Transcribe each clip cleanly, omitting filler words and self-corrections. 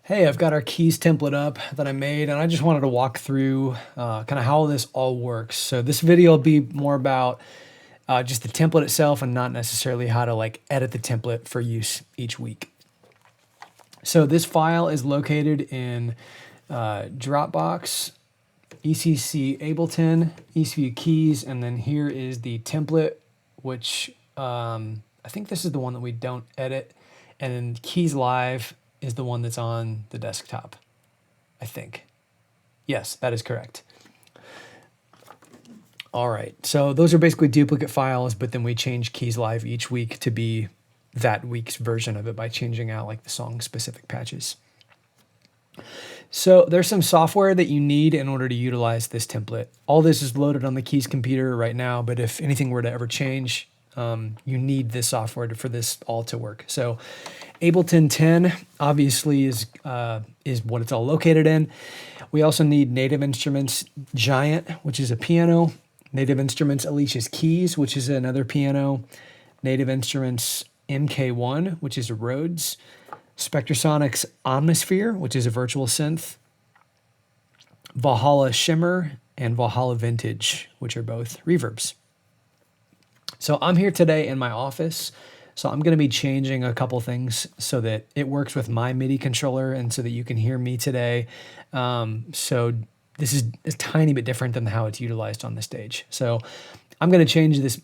Hey, I've got our keys template up that I made, and I just wanted to walk through kind of how this all works. So this video will be more about just the template itself and not necessarily how to like edit the template for use each week. So this file is located in Dropbox, ECC Ableton, ECU keys, and then here is the template, which I think this is the one that we don't edit, and then keys live is the one that's on the desktop, I think. Yes, that is correct. All right, so those are basically duplicate files, but then we change keys live each week to be that week's version of it by changing out like the song specific patches. So there's some software that you need in order to utilize this template. All this is loaded on the keys computer right now, but if anything were to ever change, you need this software for this all to work. So Ableton 10 obviously is what it's all located in. We also need Native Instruments Giant, which is a piano, Native Instruments Alicia's Keys, which is another piano, Native Instruments MK1, which is a Rhodes, Spectrasonics Omnisphere, which is a virtual synth, Valhalla Shimmer, and Valhalla Vintage, which are both reverbs. So I'm here today in my office, so I'm going to be changing a couple things so that it works with my MIDI controller and so that you can hear me today. So this is a tiny bit different than how it's utilized on the stage. So I'm going to change this.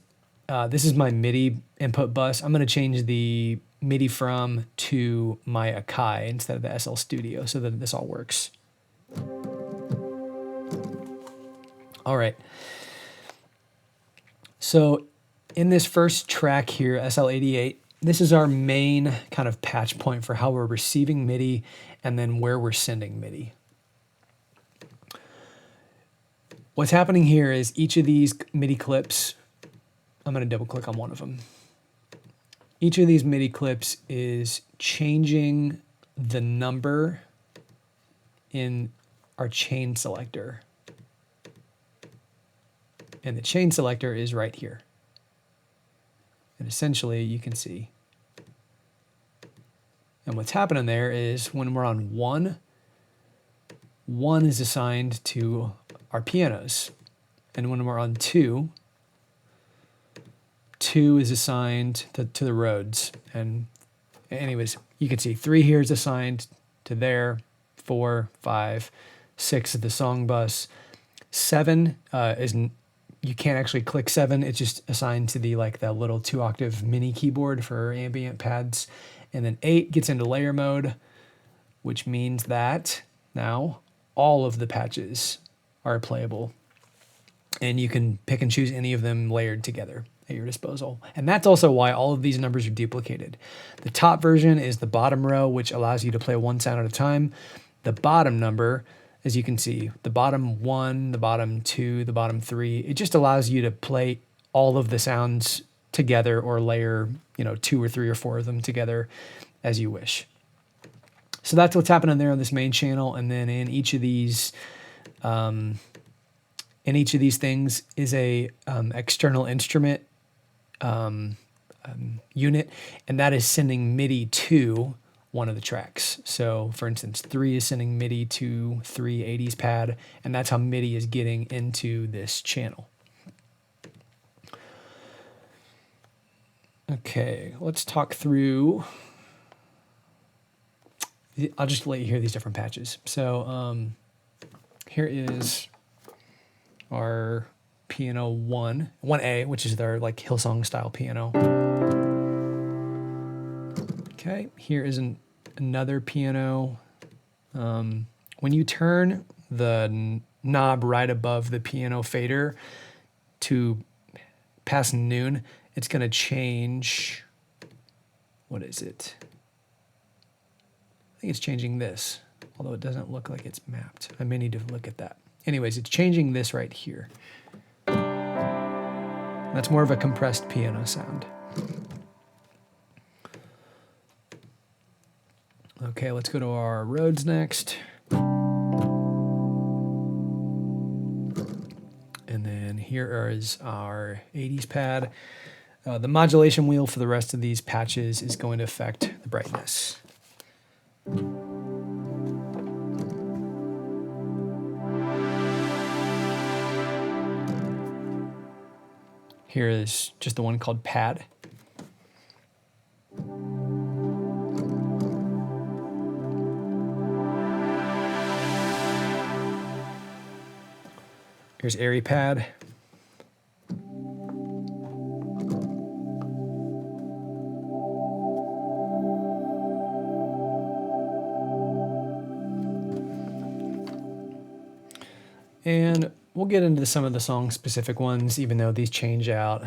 This is my MIDI input bus. I'm going to change the MIDI from to my Akai instead of the SL Studio so that this all works. All right. So in this first track here, SL88, this is our main kind of patch point for how we're receiving MIDI and then where we're sending MIDI. What's happening here is each of these MIDI clips, I'm going to double click on one of them. Each of these MIDI clips is changing the number in our chain selector. And the chain selector is right here. And essentially you can see. And what's happening there is when we're on one is assigned to our pianos. And when we're on two is assigned to the Rhodes. And anyways, you can see 3 here is assigned to there, 4, 5, 6 is the song bus. 7 is you can't actually click 7. It's just assigned to the little 2-octave mini keyboard for ambient pads. And then 8 gets into layer mode, which means that now all of the patches are playable. And you can pick and choose any of them layered together at your disposal. And that's also why all of these numbers are duplicated. The top version is the bottom row, which allows you to play one sound at a time. The bottom number, as you can see, the bottom 1, the bottom 2, the bottom 3, it just allows you to play all of the sounds together or layer, 2 or 3 or 4 of them together as you wish. So that's what's happening there on this main channel. And then in each of these things is a external instrument unit, and that is sending MIDI to one of the tracks. So for instance, 3 is sending MIDI to 380s pad, and that's how MIDI is getting into this channel. Okay, let's talk through, I'll just let you hear these different patches. So here is our piano 1A, which is their Hillsong style piano. Okay, here is another piano. When you turn the knob right above the piano fader to past noon, it's going to change, what is it? I think it's changing this, although it doesn't look like it's mapped. I may need to look at that. Anyways, it's changing this right here. That's more of a compressed piano sound. Okay, let's go to our Rhodes next. And then here is our 80s pad. The modulation wheel for the rest of these patches is going to affect the brightness. Here is just the one called pad. Here's airy pad. And we'll get into some of the song-specific ones, even though these change out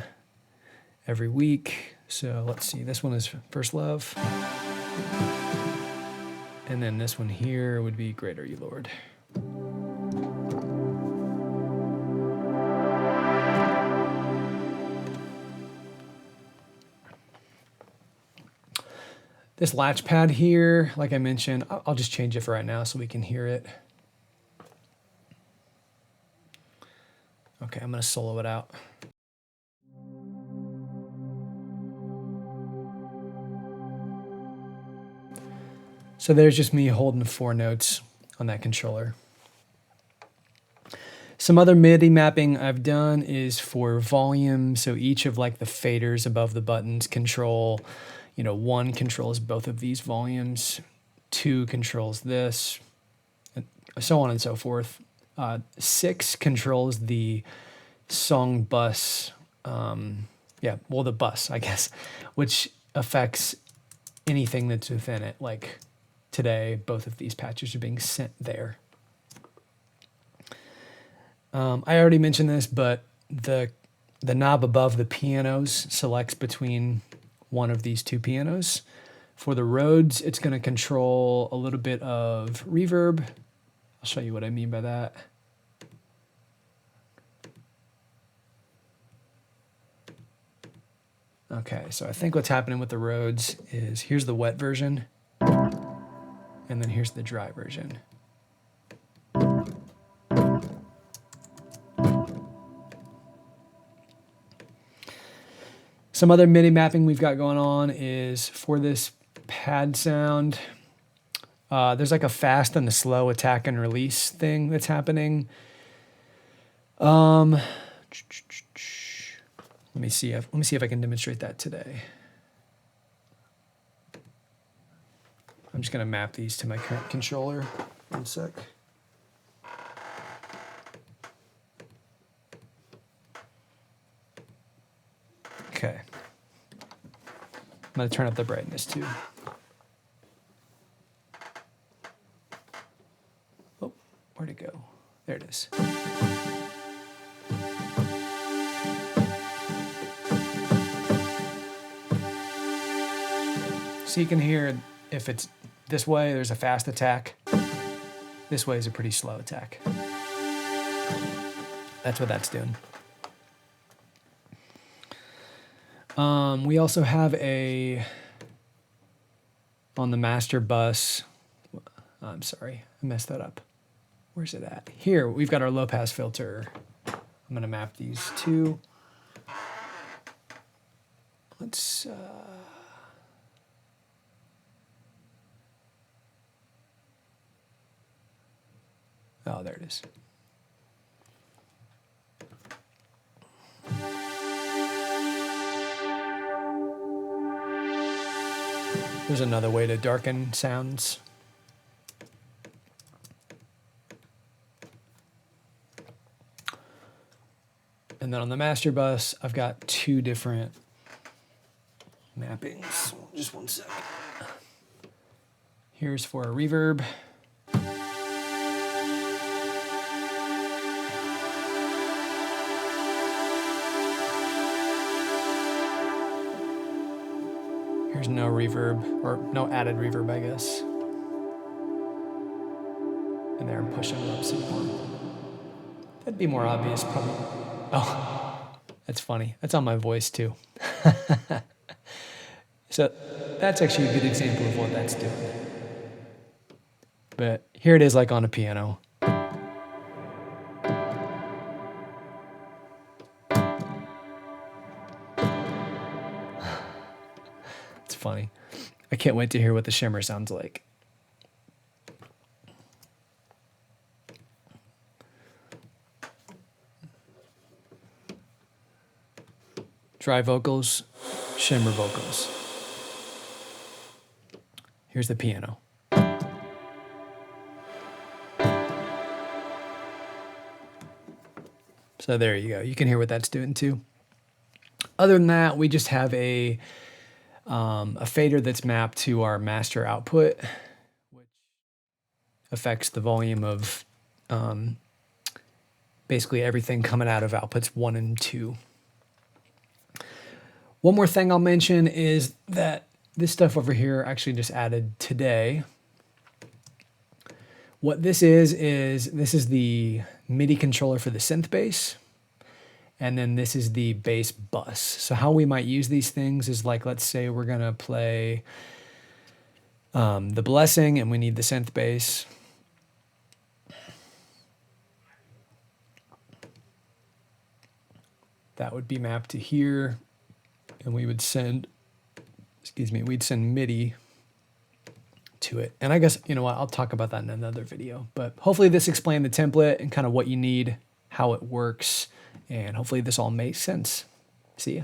every week. So let's see, this one is First Love. And then this one here would be Great Are You, Lord. This latch pad here, like I mentioned, I'll just change it for right now so we can hear it. Okay, I'm gonna solo it out. So there's just me holding 4 notes on that controller. Some other MIDI mapping I've done is for volume. So each of like the faders above the buttons control, 1 controls both of these volumes, 2 controls this, and so on and so forth. 6 controls the song bus, the bus, I guess, which affects anything that's within it. Like today, both of these patches are being sent there. I already mentioned this, but the knob above the pianos selects between one of these 2 pianos. For the Rhodes, it's going to control a little bit of reverb. I'll show you what I mean by that. Okay, so I think what's happening with the Rhodes is here's the wet version, and then here's the dry version. Some other MIDI mapping we've got going on is for this pad sound. There's like a fast and a slow attack and release thing that's happening. Let me see if I can demonstrate that today. I'm just gonna map these to my current controller. 1 sec. Okay. I'm gonna turn up the brightness too. Oh, where'd it go? There it is. So you can hear if it's this way, there's a fast attack. This way is a pretty slow attack. That's what that's doing. We also have on the master bus, I'm sorry, I messed that up. Where's it at? Here, we've got our low pass filter. I'm gonna map these 2. Let's, oh, there it is. There's another way to darken sounds. And then on the master bus, I've got 2 different mappings. Just 1 second. Here's for a reverb. Here's no reverb, or no added reverb, I guess. And there I'm pushing it up some more. That'd be more obvious, probably. Oh, that's funny. That's on my voice too. So that's actually a good example of what that's doing. But here it is like on a piano. It's funny. I can't wait to hear what the shimmer sounds like. dry vocals, shimmer vocals. Here's the piano. So there you go. You can hear what that's doing too. Other than that, we just have a fader that's mapped to our master output, which affects the volume of basically everything coming out of outputs 1 and 2. One more thing I'll mention is that this stuff over here actually just added today. What this is this is the MIDI controller for the synth bass. And then this is the bass bus. So how we might use these things is like, let's say we're gonna play the blessing and we need the synth bass. That would be mapped to here. And we would send, we'd send MIDI to it. And I guess, you know what, I'll talk about that in another video. But hopefully this explained the template and kind of what you need, how it works, and hopefully this all makes sense. See ya.